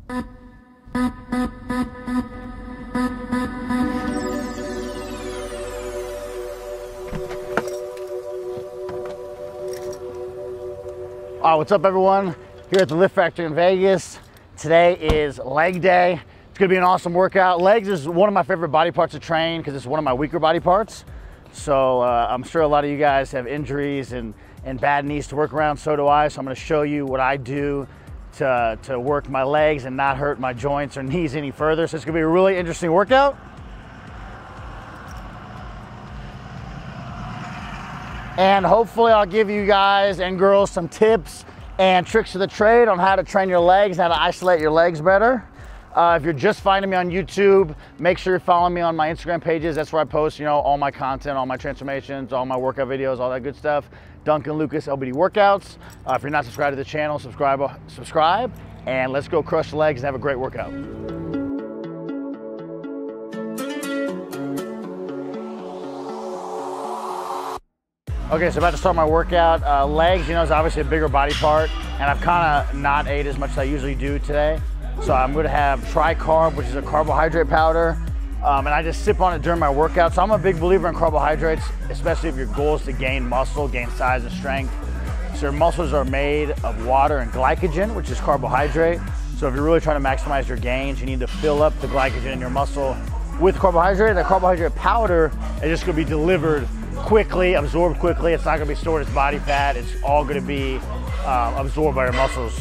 All right, what's up everyone? Here at the Lift Factory in Vegas. Today is leg day. It's gonna be an awesome workout. Legs is one of my favorite body parts to train because it's one of my weaker body parts. So I'm sure a lot of you guys have injuries and bad knees to work around, so do I. So I'm gonna show you what I do to work my legs and not hurt my joints or knees any further. So it's gonna be a really interesting workout. And hopefully I'll give you guys and girls some tips and tricks of the trade on how to train your legs, how to isolate your legs better. If you're just finding me on YouTube, make sure you're following me on my Instagram pages. That's where I post, all my content, all my transformations, all my workout videos, all that good stuff. Duncan Lucas LBD Workouts. If you're not subscribed to the channel, subscribe, and let's go crush the legs and have a great workout. Okay, so about to start my workout. Legs, is obviously a bigger body part, and I've kind of not ate as much as I usually do today. So I'm gonna have tri-carb, which is a carbohydrate powder, and I just sip on it during my workout. So I'm a big believer in carbohydrates, especially if your goal is to gain muscle, gain size and strength. So your muscles are made of water and glycogen, which is carbohydrate. So if you're really trying to maximize your gains, you need to fill up the glycogen in your muscle with carbohydrate. That carbohydrate powder is just gonna be delivered quickly, absorbed quickly. It's not gonna be stored as body fat. It's all gonna be absorbed by your muscles.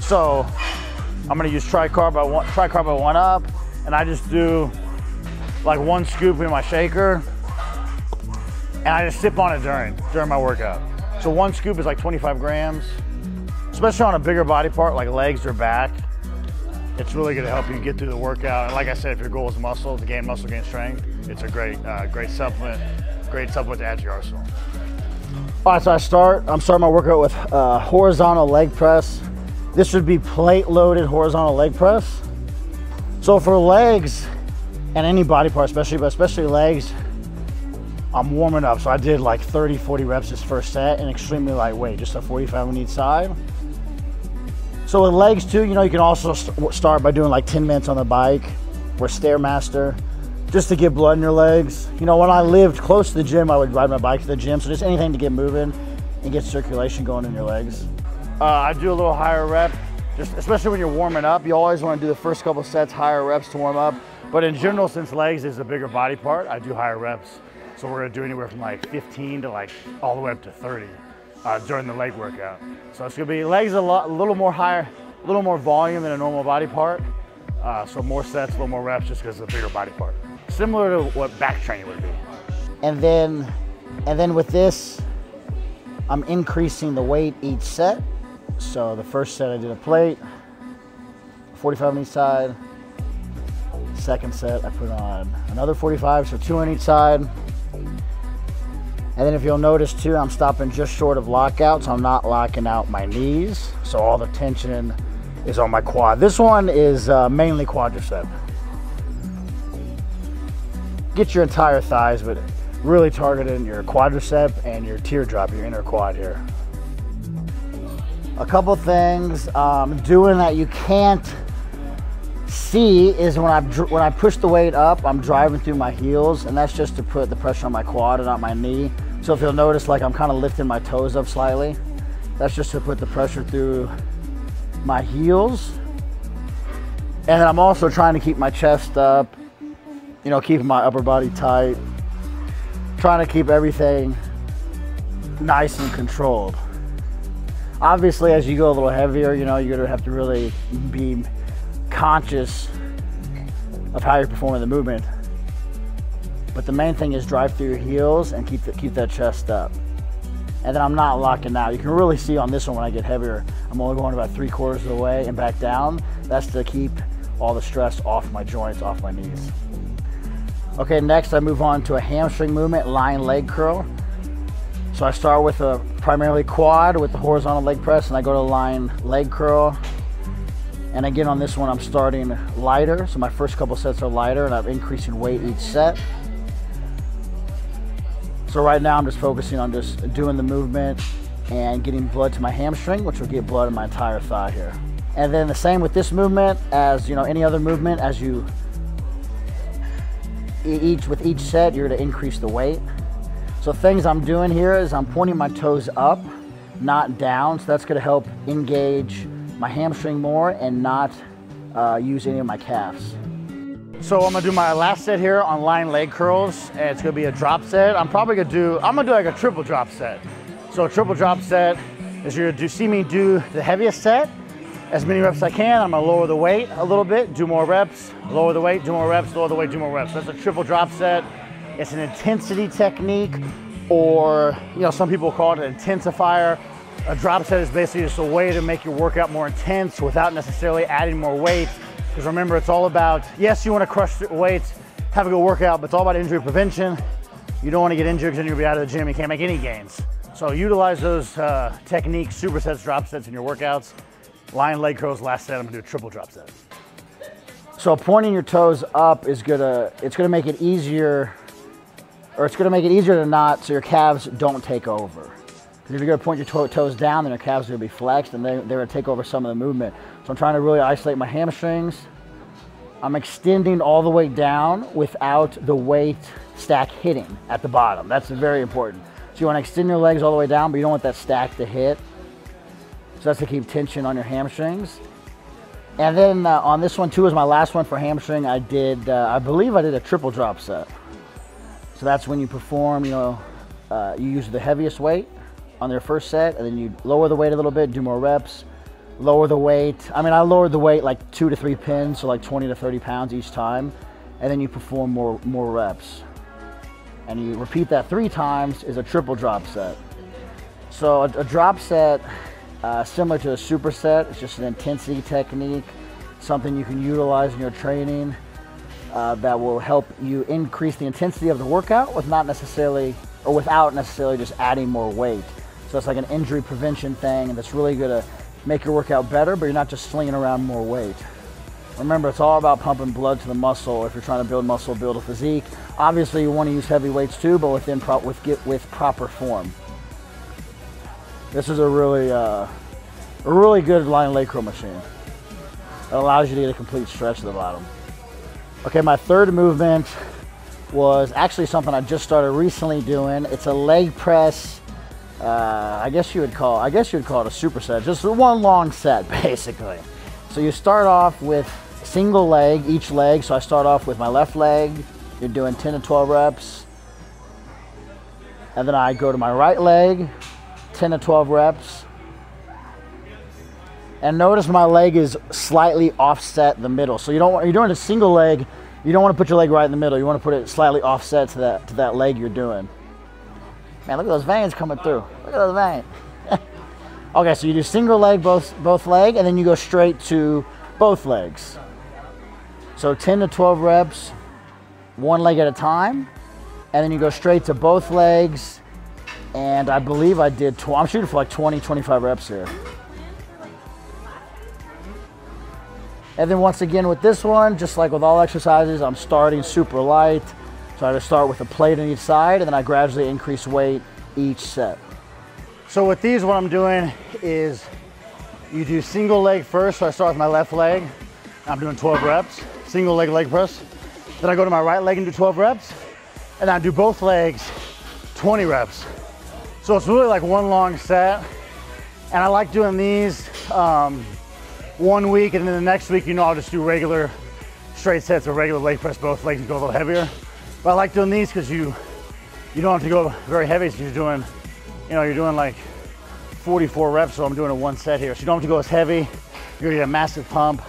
So I'm gonna use tri-carb by 1-up, and I just do like 1 scoop in my shaker, and I just sip on it during my workout. So 1 scoop is like 25 grams, especially on a bigger body part like legs or back. It's really gonna help you get through the workout. And like I said, if your goal is muscle, to gain muscle, gain strength, it's a great supplement. Great supplement to add to your arsenal. All right, so I'm starting my workout with horizontal leg press. This would be plate loaded horizontal leg press. So for legs and any body part, especially legs, I'm warming up. So I did like 30, 40 reps this first set and extremely lightweight, just a 45 on each side. So with legs too, you can also start by doing like 10 minutes on the bike or Stairmaster, just to get blood in your legs. When I lived close to the gym, I would ride my bike to the gym. So just anything to get moving and get circulation going in your legs. I do a little higher rep, especially when you're warming up. You always want to do the first couple sets higher reps to warm up. But in general, since legs is a bigger body part, I do higher reps. So we're gonna do anywhere from like 15 to like all the way up to 30 during the leg workout. So it's gonna be legs a little more higher, a little more volume than a normal body part. So more sets, a little more reps just because of the bigger body part. Similar to what back training would be. And then with this, I'm increasing the weight each set. So the first set I did a plate, 45 on each side. Second set I put on another 45, so 2 on each side. And then if you'll notice too, I'm stopping just short of lockout, so I'm not locking out my knees. So all the tension is on my quad. This one is mainly quadricep. Get your entire thighs, but really targeting your quadricep and your teardrop, your inner quad here. A couple things doing that you can't see is when I push the weight up, I'm driving through my heels, and that's just to put the pressure on my quad and not my knee. So if you'll notice, like I'm kind of lifting my toes up slightly, that's just to put the pressure through my heels. And then I'm also trying to keep my chest up, keeping my upper body tight, trying to keep everything nice and controlled. Obviously, as you go a little heavier, you're gonna have to really be conscious of how you're performing the movement. But the main thing is drive through your heels and keep that chest up. And then I'm not locking out. You can really see on this one when I get heavier, I'm only going about 3/4 of the way and back down. That's to keep all the stress off my joints, off my knees. Okay, next I move on to a hamstring movement, lying leg curl. So I start with a primarily quad with the horizontal leg press, and I go to lying leg curl. And again, on this one, I'm starting lighter. So my first couple sets are lighter, and I'm increasing weight each set. So right now I'm just focusing on just doing the movement and getting blood to my hamstring, which will get blood in my entire thigh here. And then the same with this movement as, you know, any other movement. As you with each set, you're going to increase the weight. So things I'm doing here is I'm pointing my toes up, not down. So that's going to help engage my hamstring more and not use any of my calves. So I'm gonna do my last set here on lying leg curls, and it's gonna be a drop set. I'm gonna do like a triple drop set. So a triple drop set is you're gonna see me do the heaviest set, as many reps as I can. I'm gonna lower the weight a little bit, do more reps, lower the weight, do more reps, lower the weight, do more reps. That's a triple drop set. It's an intensity technique, or, you know, some people call it an intensifier. A drop set is basically just a way to make your workout more intense without necessarily adding more weight. Because remember, it's all about, yes, you want to crush weights, have a good workout, but it's all about injury prevention. You don't want to get injured because then you'll be out of the gym, you can't make any gains. So utilize those techniques, supersets, drop sets in your workouts. Lying leg curls, last set, I'm gonna do a triple drop set. So pointing your toes up is it's gonna make it easier, or it's gonna make it easier to knot so your calves don't take over. Because if you're gonna point your toes down, then your calves are gonna be flexed and they're gonna take over some of the movement. So I'm trying to really isolate my hamstrings. I'm extending all the way down without the weight stack hitting at the bottom. That's very important. So you wanna extend your legs all the way down, but you don't want that stack to hit. So that's to keep tension on your hamstrings. And then on this one too, is my last one for hamstring, I believe I did a triple drop set. So that's when you perform, you know, you use the heaviest weight on their first set, and then you lower the weight a little bit, do more reps, lower the weight. I mean, I lowered the weight like 2 to 3 pins, so like 20 to 30 pounds each time, and then you perform more reps. And you repeat that 3 times is a triple drop set. So a drop set, similar to a superset, it's just an intensity technique, something you can utilize in your training that will help you increase the intensity of the workout without necessarily just adding more weight. So it's like an injury prevention thing, and that's really gonna make your workout better, but you're not just slinging around more weight. Remember, it's all about pumping blood to the muscle if you're trying to build muscle, build a physique. Obviously, you want to use heavy weights too, but with proper form. This is a really good lying leg curl machine. It allows you to get a complete stretch to the bottom. Okay, my third movement was actually something I just started recently doing. It's a leg press. I guess you would call it a superset. Just one long set, basically. So you start off with single leg, each leg. So I start off with my left leg. You're doing 10 to 12 reps. And then I go to my right leg, 10 to 12 reps. And notice my leg is slightly offset the middle. So you're doing a single leg, you don't want to put your leg right in the middle. You want to put it slightly offset to that leg you're doing. Man, look at those veins coming through. Look at those veins. Okay, so you do single leg, both leg, and then you go straight to both legs. So 10 to 12 reps, one leg at a time, and then you go straight to both legs. And I believe I did, I'm shooting for like 20, 25 reps here. And then once again with this one, just like with all exercises, I'm starting super light. So I just start with a plate on each side, and then I gradually increase weight each set. So with these, what I'm doing is you do single leg first. So I start with my left leg. I'm doing 12 reps, single leg press. Then I go to my right leg and do 12 reps. And I do both legs, 20 reps. So it's really like one long set. And I like doing these 1 week, and then the next week, you know, I'll just do regular straight sets of regular leg press, both legs, and go a little heavier. But I like doing these because you don't have to go very heavy. So you're doing like 44 reps. So I'm doing a one set here. So you don't have to go as heavy. You're gonna get a massive pump,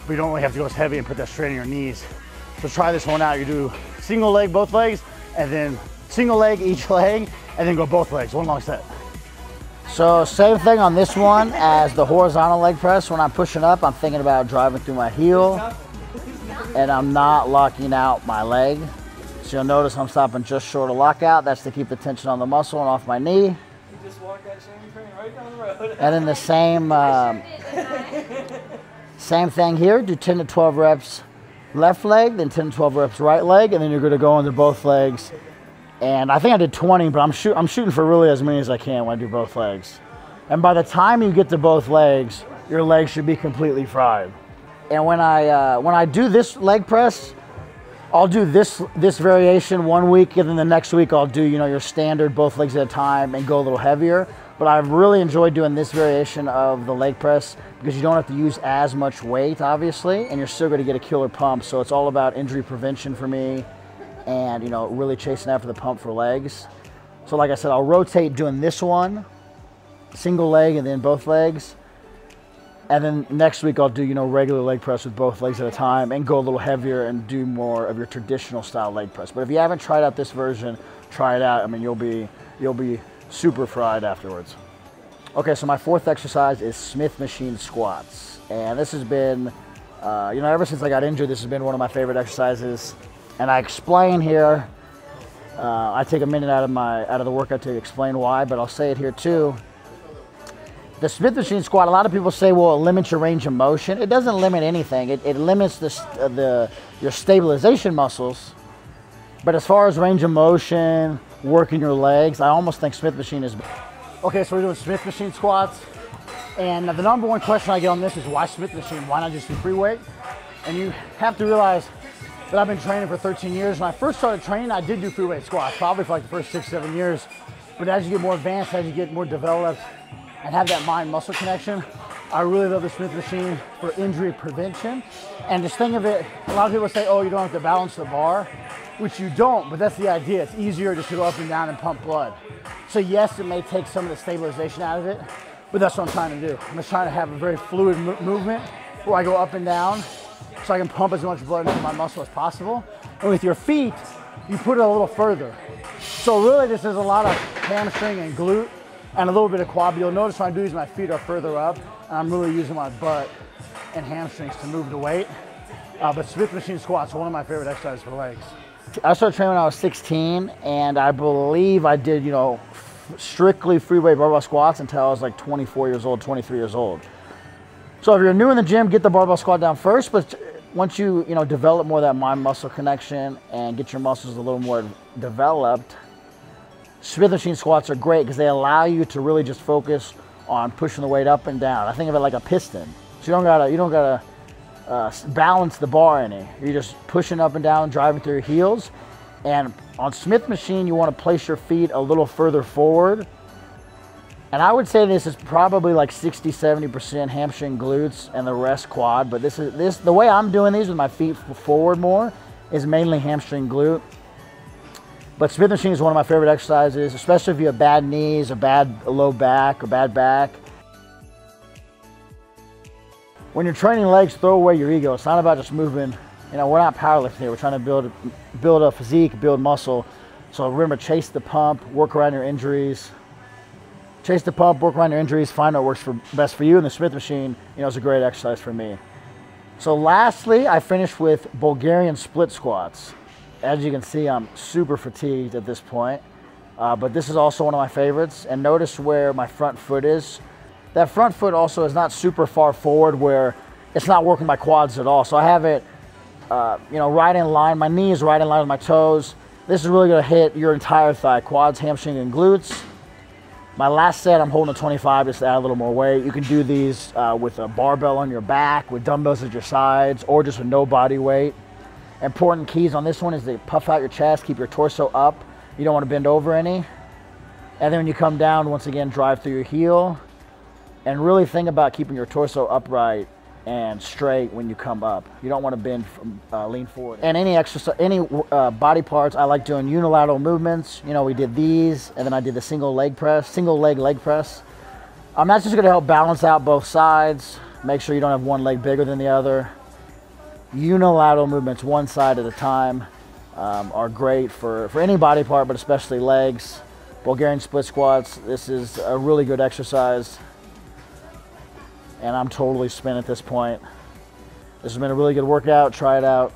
but you don't really have to go as heavy and put that strain on your knees. So try this one out. You do single leg, both legs, and then single leg, each leg, and then go both legs, one long set. So same thing on this one as the horizontal leg press. When I'm pushing up, I'm thinking about driving through my heel, and I'm not locking out my leg. So you'll notice I'm stopping just short of lockout. That's to keep the tension on the muscle and off my knee. You just walk that same train right down the road. And then the same thing here. Do 10 to 12 reps left leg, then 10 to 12 reps right leg, and then you're going to go into both legs. And I think I did 20, but I'm shooting for really as many as I can when I do both legs. And by the time you get to both legs, your legs should be completely fried. And when I do this leg press, I'll do this variation 1 week, and then the next week I'll do, you know, your standard both legs at a time and go a little heavier. But I've really enjoyed doing this variation of the leg press because you don't have to use as much weight, obviously, and you're still going to get a killer pump. So it's all about injury prevention for me and, you know, really chasing after the pump for legs. So like I said, I'll rotate doing this one, single leg and then both legs. And then next week I'll do, you know, regular leg press with both legs at a time and go a little heavier and do more of your traditional style leg press. But if you haven't tried out this version, try it out. I mean, you'll be super fried afterwards. Okay, so my fourth exercise is Smith machine squats. And this has been, you know, ever since I got injured, this has been one of my favorite exercises. And I explain here, I take a minute out of the workout to explain why, but I'll say it here too. The Smith machine squat, a lot of people say, well, it limits your range of motion. It doesn't limit anything. It limits your stabilization muscles. But as far as range of motion, working your legs, I almost think Smith machine is. Okay, so we're doing Smith machine squats. And the number one question I get on this is why Smith machine? Why not just do free weight? And you have to realize that I've been training for 13 years. When I first started training, I did do free weight squats, probably for like the first 6-7 years. But as you get more advanced, as you get more developed, and have that mind-muscle connection, I really love the Smith machine for injury prevention. And just think of it, a lot of people say, oh, you don't have to balance the bar, which you don't, but that's the idea. It's easier just to go up and down and pump blood. So yes, it may take some of the stabilization out of it, but that's what I'm trying to do. I'm just trying to have a very fluid movement where I go up and down so I can pump as much blood into my muscle as possible. And with your feet, you put it a little further. So really this is a lot of hamstring and glute and a little bit of quad. You'll notice when I do these, my feet are further up, and I'm really using my butt and hamstrings to move the weight. But Smith machine squats are one of my favorite exercises for legs. I started training when I was 16, and I believe I did, you know, strictly free weight barbell squats until I was like 24 years old, 23 years old. So if you're new in the gym, get the barbell squat down first, but once you know, develop more of that mind-muscle connection and get your muscles a little more developed, Smith machine squats are great because they allow you to really just focus on pushing the weight up and down. I think of it like a piston. So you don't gotta balance the bar any. You're just pushing up and down, driving through your heels. And on Smith machine, you want to place your feet a little further forward. And I would say this is probably like 60-70% hamstring glutes and the rest quad. But the way I'm doing these with my feet forward more is mainly hamstring glute. But Smith machine is one of my favorite exercises, especially if you have bad knees, a bad low back, or bad back. When you're training legs, throw away your ego. It's not about just moving. You know, we're not powerlifting here. We're trying to build a physique, build muscle. So remember, chase the pump, work around your injuries. Chase the pump, work around your injuries, find what works best for you. And the Smith machine, you know, is a great exercise for me. So lastly, I finished with Bulgarian split squats. As you can see, I'm super fatigued at this point, but this is also one of my favorites. And notice where my front foot is. That front foot also is not super far forward where it's not working my quads at all. So I have it, you know, right in line. My knee is right in line with my toes. This is really gonna hit your entire thigh, quads, hamstring, and glutes. My last set, I'm holding a 25 just to add a little more weight. You can do these with a barbell on your back, with dumbbells at your sides, or just with no body weight. Important keys on this one is to puff out your chest, keep your torso up. You don't want to bend over any. And then when you come down, once again, drive through your heel. And really think about keeping your torso upright and straight when you come up. You don't want to bend, lean forward. And any exercise, any body parts, I like doing unilateral movements. You know, we did these, and then I did the single leg press. That's just going to help balance out both sides. Make sure you don't have one leg bigger than the other. Unilateral movements, one side at a time, are great for any body part, but especially legs. Bulgarian split squats, this is a really good exercise. And I'm totally spent at this point. This has been a really good workout. Try it out.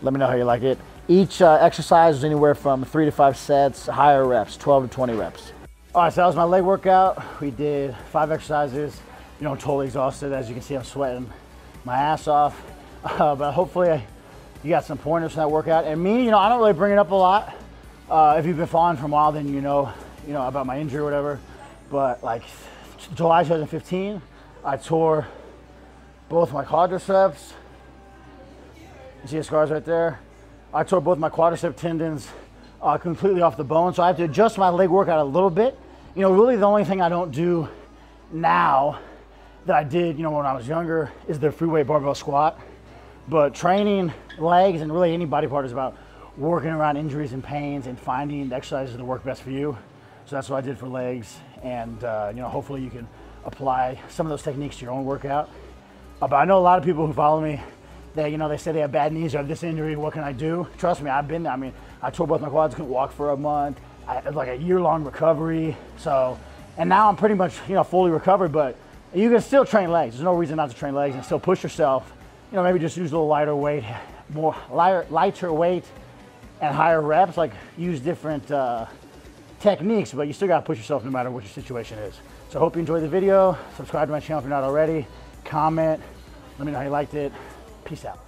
Let me know how you like it. Each exercise is anywhere from 3 to 5 sets, higher reps, 12 to 20 reps. All right, so that was my leg workout. We did 5 exercises. You know, I'm totally exhausted. As you can see, I'm sweating my ass off. But hopefully you got some pointers from that workout. And me, you know, I don't really bring it up a lot. If you've been following for a while, then you know about my injury or whatever. But like July 2015, I tore both my quadriceps. You see the scars right there? I tore both my quadricep tendons completely off the bone, so I have to adjust my leg workout a little bit. You know, really the only thing I don't do now that I did, you know, when I was younger is the free weight barbell squat. But training legs and really any body part is about working around injuries and pains and finding the exercises that work best for you. So that's what I did for legs, and you know, hopefully you can apply some of those techniques to your own workout. But I know a lot of people who follow me, they, you know, they say they have bad knees or have this injury. What can I do? Trust me, I've been there. I mean, I tore both my quads, couldn't walk for a month. I had like a year-long recovery. So, and now I'm pretty much, you know, fully recovered. But you can still train legs. There's no reason not to train legs and still push yourself. You know, maybe just use a little lighter weight, lighter weight, and higher reps. Like use different techniques, but you still gotta push yourself no matter what your situation is. So I hope you enjoyed the video. Subscribe to my channel if you're not already. Comment. Let me know how you liked it. Peace out.